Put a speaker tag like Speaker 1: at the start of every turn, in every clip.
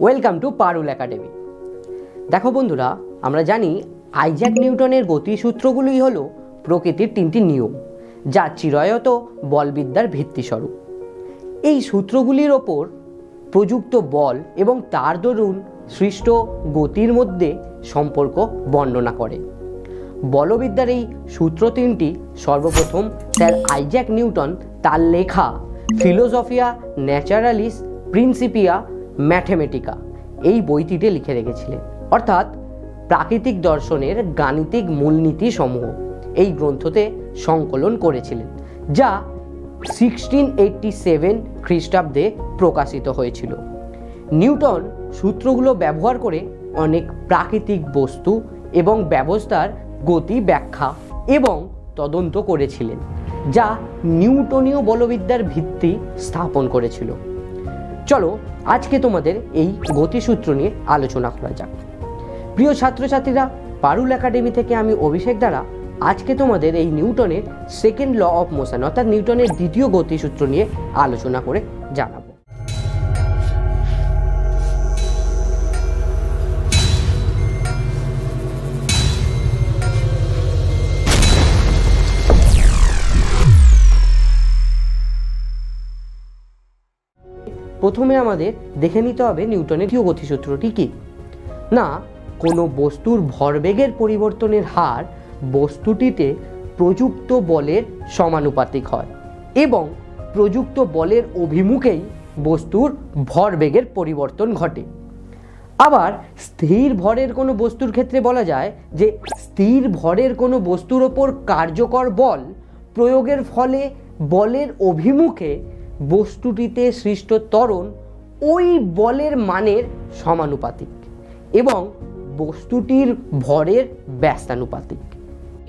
Speaker 1: Welcome to Parul academy. দেখো বন্ধুরা, আমরা জানি আইজ্যাক নিউটনের গতিসূত্রগুলোই হলো প্রকৃতির তিনটি নিয়ম, যা চিরায়ত বলবিদ্যার ভিত্তিস্বরূপ। এই সূত্রগুলির ওপর প্রযুক্ত বল এবং তার দরুন সৃষ্ট গতির মধ্যে সম্পর্ক বর্ণনা করে। বলবিদ্যার এই সূত্র তিনটি সর্বপ্রথম স্যার আইজ্যাক নিউটন তার লেখা ফিলোসফিয়া ন্যাচারালিস প্রিন্সিপিয়া ম্যাথমেটিকা এই বইটিতে লিখে রেখেছিলেন, অর্থাৎ প্রাকৃতিক দর্শনের গাণিতিক মূলনীতি সমূহ এই গ্রন্থতে সংকলন করেছিলেন, যা 1687 খ্রিস্টাব্দে প্রকাশিত হয়েছিল। নিউটন সূত্রগুলো ব্যবহার করে অনেক প্রাকৃতিক বস্তু এবং ব্যবস্থার গতি ব্যাখ্যা এবং তদন্ত করেছিলেন, যা নিউটনীয় বলবিদ্যার ভিত্তি স্থাপন করেছিল। চলো আজকে তোমাদের এই গতিসূত্র নিয়ে আলোচনা করা যাক। প্রিয় ছাত্রছাত্রীরা, পারুল একাডেমি থেকে আমি অভিষেক দ্বারা আজকে তোমাদের এই নিউটনের সেকেন্ড ল অফ মোশন অর্থাৎ নিউটনের দ্বিতীয় গতিসূত্র নিয়ে আলোচনা করে জানাবো। প্রথমে আমাদের দেখে নিতে হবে নিউটনের দ্বিতীয় গতিসূত্রটি কি। না, কোনো বস্তুর ভরবেগের পরিবর্তনের হার বস্তুটিতে প্রযুক্ত বলের সমানুপাতিক হয় এবং প্রযুক্ত বলের অভিমুখেই বস্তুর ভরবেগের পরিবর্তন ঘটে। আবার স্থির ভরের কোনো বস্তুর ক্ষেত্রে বলা যায় যে স্থির ভরের কোনো বস্তুর ওপর কার্যকর বল প্রয়োগের ফলে বলের অভিমুখে বস্তুটিতে সৃষ্ট ত্বরণ ওই বলের মানের সমানুপাতিক এবং বস্তুটির ভরের ব্যস্তানুপাতিক।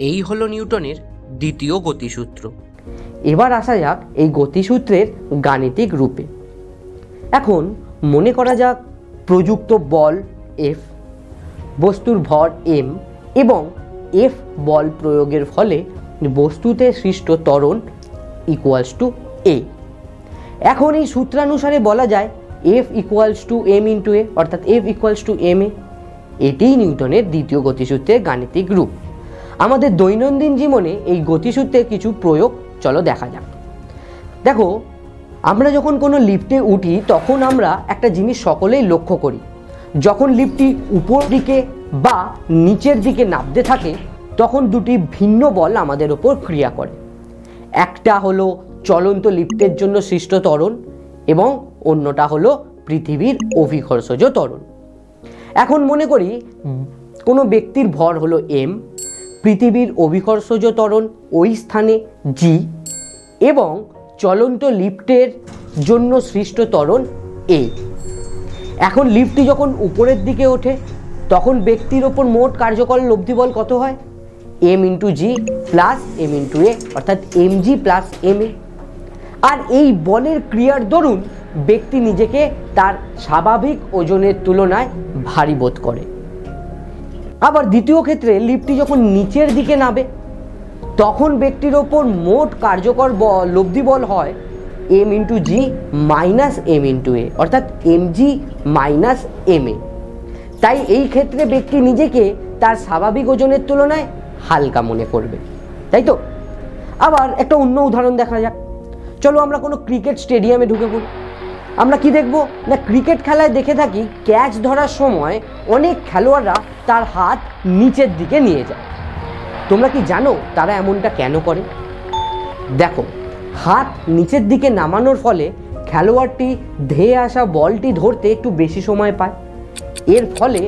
Speaker 1: এই হলো নিউটনের দ্বিতীয় গতিসূত্র। এবার আসা যাক এই গতিসূত্রের গাণিতিক রূপে। এখন মনে করা যাক প্রযুক্ত বল এফ, বস্তুর ভর এম এবং এফ বল প্রয়োগের ফলে বস্তুতে সৃষ্ট ত্বরণ ইকুয়ালস টু এ। এখন এই সূত্রানুসারে বলা যায় F equals to M into A, অর্থাৎ F equals to M A. এটিই নিউটনের দ্বিতীয় গতিসূত্রের গাণিতিক রূপ। আমাদের দৈনন্দিন জীবনে এই গতিসূত্রের কিছু প্রয়োগ চলো দেখা যাক। দেখো, আমরা যখন কোনো লিফটে উঠি তখন আমরা একটা জিনিস সকলেই লক্ষ্য করি, যখন লিফটটি উপর দিকে বা নিচের দিকে নামতে থাকে তখন দুটি ভিন্ন বল আমাদের ওপর ক্রিয়া করে। একটা হলো চলন্ত লিফটের জন্য সৃষ্ট ত্বরণ এবং অন্যটা হলো পৃথিবীর অভিকর্ষজ ত্বরণ। এখন মনে করি কোনো ব্যক্তির ভর হলো এম, পৃথিবীর অভিকর্ষজ ত্বরণ ওই স্থানে জি এবং চলন্ত লিফটের জন্য সৃষ্ট ত্বরণ এ। এখন লিফটটি যখন উপরের দিকে ওঠে তখন ব্যক্তির ওপর মোট কার্যকর লব্ধি বল কত হয়? M into G plus M into A, অর্থাৎ M G plus M A. আর এই বলের ক্রিয়ার দরুন ব্যক্তি নিজেকে তার স্বাভাবিক ওজনের তুলনায় ভারী বোধ করে। আবার দ্বিতীয় ক্ষেত্রে লিফটটি যখন নিচের দিকে নামে তখন ব্যক্তির ওপর মোট কার্যকর লব্ধি বল হয় M into G minus M into A, অর্থাৎ M G minus M A. তাই এই ক্ষেত্রে ব্যক্তি নিজেকে তার স্বাভাবিক ওজনের তুলনায় হালকা মনে করবে, তাই তো? আবার একটা অন্য উদাহরণ দেখা যাক। চলো আমরা কোনো ক্রিকেট স্টেডিয়ামে ঢুকে পড়ি। আমরা কি দেখব না, ক্রিকেট খেলায় দেখে থাকি ক্যাচ ধরার সময় অনেক খেলোয়াড়রা তার হাত নিচের দিকে নিয়ে যায়। তোমরা কি জানো তারা এমনটা কেন করে? দেখো, হাত নিচের দিকে নামানোর ফলে খেলোয়াড়টি ধেয়ে আসা বলটি ধরতে একটু বেশি সময় পায়। এর ফলে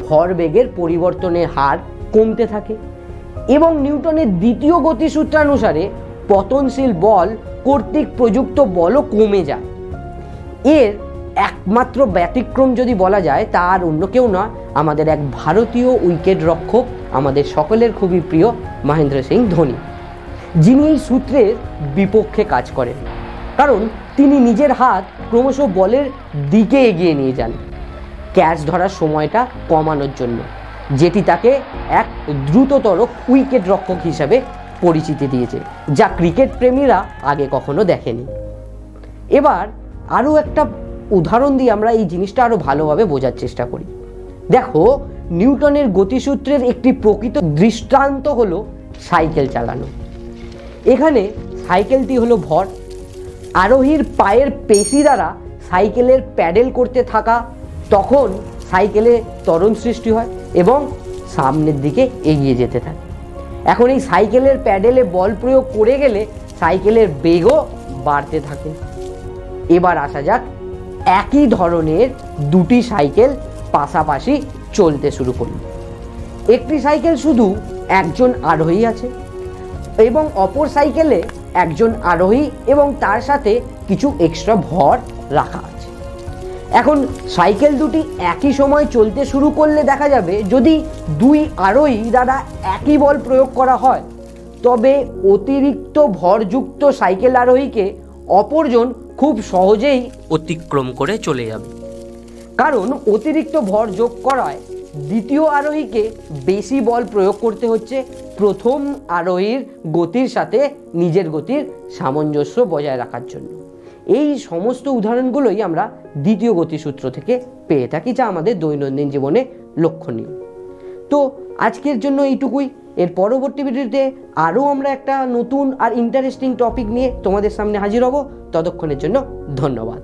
Speaker 1: ভরবেগের পরিবর্তনের হার কমতে থাকে এবং নিউটনের দ্বিতীয় গতিসূত্রানুসারে পতনশীল বল কর্তৃক প্রযুক্ত বলও কমে যায়। এর একমাত্র ব্যতিক্রম যদি বলা যায় তা আর অন্য কেউ নয়, আমাদের এক ভারতীয় উইকেট রক্ষক, আমাদের সকলের খুবই প্রিয় মহেন্দ্র সিং ধোনি, যিনি এই সূত্রের বিপক্ষে কাজ করেন। কারণ তিনি নিজের হাত ক্রমশ বলের দিকে এগিয়ে নিয়ে যান ক্যাচ ধরার সময়টা কমানোর জন্য, যেটি তাকে এক দ্রুততর উইকেট রক্ষক হিসাবে পরিচিতি দিয়েছে, যা ক্রিকেট প্রেমীরা আগে কখনো দেখেনি। এবার আরও একটা উদাহরণ দিয়ে আমরা এই জিনিসটা আরো ভালোভাবে বোঝার চেষ্টা করি। দেখো, নিউটনের গতিসূত্রের একটি প্রকৃত দৃষ্টান্ত হলো সাইকেল চালানো। এখানে সাইকেলটি হলো ভর, আরোহীর পায়ের পেশি দ্বারা সাইকেলের প্যাডেল করতে থাকা, তখন সাইকেলে ত্বরণ সৃষ্টি হয় এবং সামনের দিকে এগিয়ে যেতে থাকে। এখন এই সাইকেলের প্যাডেলে বল প্রয়োগ করে গেলে সাইকেলের বেগও বাড়তে থাকে। এবার আসা যাক, একই ধরনের দুটি সাইকেল পাশাপাশি চলতে শুরু করল। একটি সাইকেল শুধু একজন আরোহী আছে এবং অপর সাইকেলে একজন আরোহী এবং তার সাথে কিছু এক্সট্রা ভর রাখা আছে। এখন সাইকেল দুটি একই সময় চলতে শুরু করলে দেখা যাবে, যদি দুই আরোহী দ্বারা একই বল প্রয়োগ করা হয় তবে অতিরিক্ত ভরযুক্ত সাইকেল আরোহীকে অপরজন খুব সহজেই অতিক্রম করে চলে যাবে, কারণ অতিরিক্ত ভর যোগ করায় দ্বিতীয় আরোহীকে বেশি বল প্রয়োগ করতে হচ্ছে প্রথম আরোহীর গতির সাথে নিজের গতির সামঞ্জস্য বজায় রাখার জন্য। এই সমস্ত উদাহরণগুলোই আমরা দ্বিতীয় গতিসূত্র থেকে পেয়ে থাকি, যা আমাদের দৈনন্দিন জীবনে লক্ষণীয়। তো আজকের জন্য এইটুকুই। এর পরবর্তী ভিডিওতে আরও আমরা একটা নতুন আর ইন্টারেস্টিং টপিক নিয়ে তোমাদের সামনে হাজির হব। ততক্ষণের জন্য ধন্যবাদ।